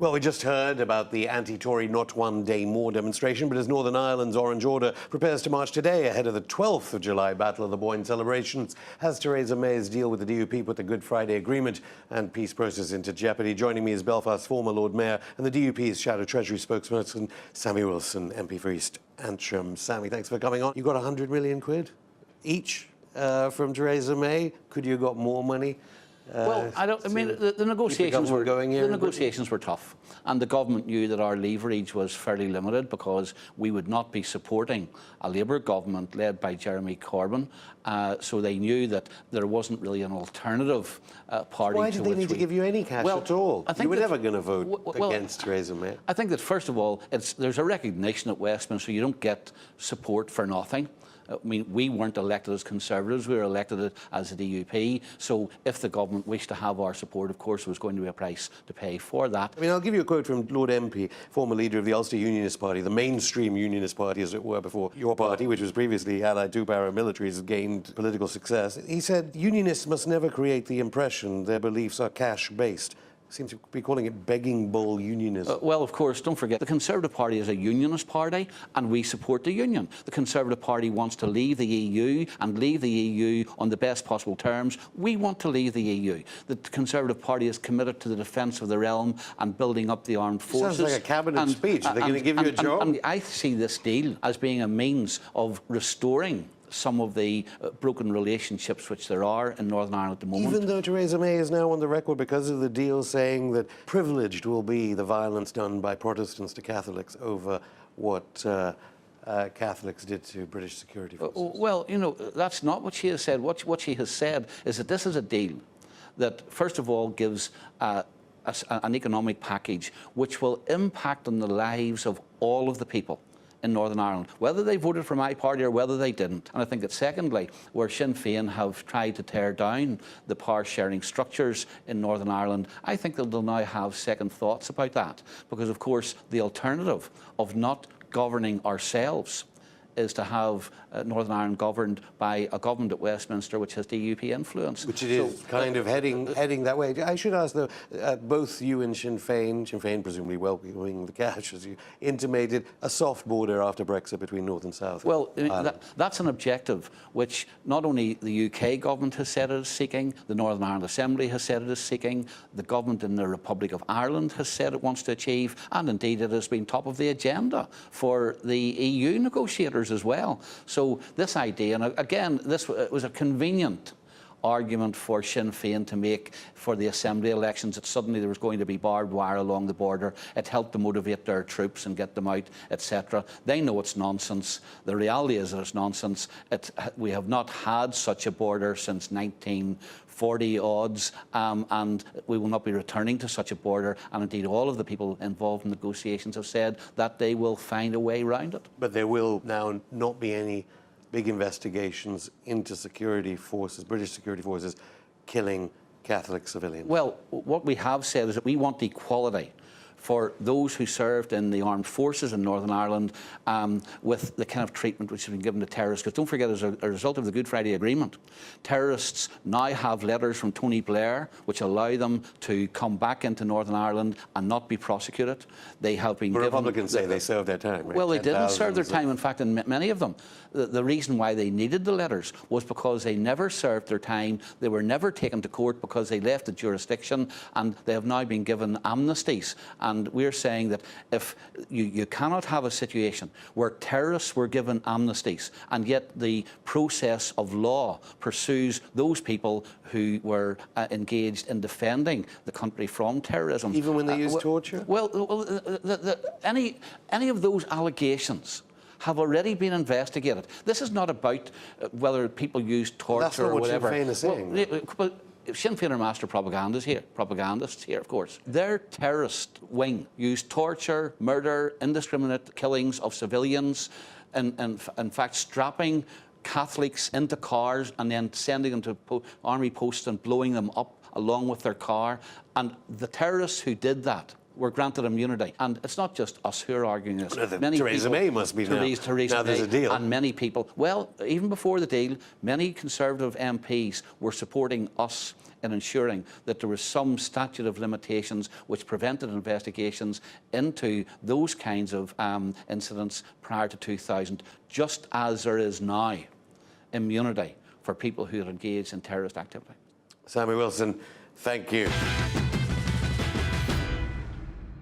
Well, we just heard about the anti-Tory Not One Day More demonstration, but as Northern Ireland's Orange Order prepares to march today ahead of the 12th of July Battle of the Boyne celebrations, has Theresa May's deal with the DUP put the Good Friday Agreement and peace process into jeopardy? Joining me is Belfast's former Lord Mayor and the DUP's Shadow Treasury Spokesperson, Sammy Wilson, MP for East Antrim. Sammy, thanks for coming on. You got 100 million quid each from Theresa May. Could you have got more money? Well, I mean, the negotiations were tough, and the government knew that our leverage was fairly limited because we would not be supporting a Labour government led by Jeremy Corbyn. So they knew that there wasn't really an alternative party. Why did they need to give you any cash at all? You were never going to vote against Theresa May. I think that first of all, there's a recognition at Westminster you don't get support for nothing. I mean, we weren't elected as Conservatives, we were elected as a DUP, so if the government wished to have our support, of course, there was going to be a price to pay for that. I mean, I'll give you a quote from Lord MP, former leader of the Ulster Unionist Party, the mainstream Unionist Party, as it were, before your party, which was previously allied to paramilitaries, gained political success. He said, Unionists must never create the impression their beliefs are cash-based. Seems to be calling it begging bowl unionism. Well, of course, don't forget, the Conservative Party is a unionist party, and we support the union. The Conservative Party wants to leave the EU and leave the EU on the best possible terms. We want to leave the EU. The Conservative Party is committed to the defence of the realm and building up the armed forces. Sounds like a cabinet speech. Are they going to give you a job? And I see this deal as being a means of restoring some of the broken relationships which there are in Northern Ireland at the moment. Even though Theresa May is now on the record because of the deal saying that privileged will be the violence done by Protestants to Catholics over what Catholics did to British security forces. Well, you know, that's not what she has said. What she has said is that this is a deal that, first of all, gives an economic package which will impact on the lives of all of the people in Northern Ireland, whether they voted for my party or whether they didn't. And I think that secondly, where Sinn Féin have tried to tear down the power-sharing structures in Northern Ireland, I think that they'll now have second thoughts about that. Because, of course, the alternative of not governing ourselves is to have Northern Ireland governed by a government at Westminster which has DUP influence. Which it is kind of heading that way. I should ask, though, both you and Sinn Féin presumably welcoming the cash, as you intimated, a soft border after Brexit between North and South. Well, that's an objective which not only the UK government has said it is seeking, the Northern Ireland Assembly has said it is seeking, the government in the Republic of Ireland has said it wants to achieve, and indeed it has been top of the agenda for the EU negotiators as well. So this idea, and again, this was a convenient argument for Sinn Féin to make for the Assembly elections, that suddenly there was going to be barbed wire along the border. It helped to motivate their troops and get them out, etc. They know it's nonsense. The reality is that it's nonsense. We have not had such a border since 1940 odds, and we will not be returning to such a border, and indeed all of the people involved in negotiations have said that they will find a way around it. But there will now not be any big investigations into security forces, British security forces, killing Catholic civilians. Well, what we have said is that we want equality for those who served in the armed forces in Northern Ireland with the kind of treatment which has been given to terrorists. Because don't forget, as a result of the Good Friday Agreement, terrorists now have letters from Tony Blair which allow them to come back into Northern Ireland and not be prosecuted. They have been given... Republicans say they served their time, right? Well, they didn't serve their time. In fact, in many of them, the reason why they needed the letters was because they never served their time. They were never taken to court because they left the jurisdiction, and they have now been given amnesties. And we're saying that if you cannot have a situation where terrorists were given amnesties and yet the process of law pursues those people who were engaged in defending the country from terrorism. Even when they use torture? Well, any of those allegations have already been investigated. This is not about whether people use torture or whatever. That's not what Sinn Féin is saying. But Sinn Féin are master propagandists here, of course. Their terrorist wing used torture, murder, indiscriminate killings of civilians, and in fact strapping Catholics into cars and then sending them to army posts and blowing them up along with their car. And the terrorists who did that were granted immunity. And it's not just us who are arguing this. Well, Theresa May must be Theresa now there's May a deal. And many people, well, even before the deal, many Conservative MPs were supporting us in ensuring that there was some statute of limitations which prevented investigations into those kinds of incidents prior to 2000, just as there is now immunity for people who are engaged in terrorist activity. Sammy Wilson, thank you.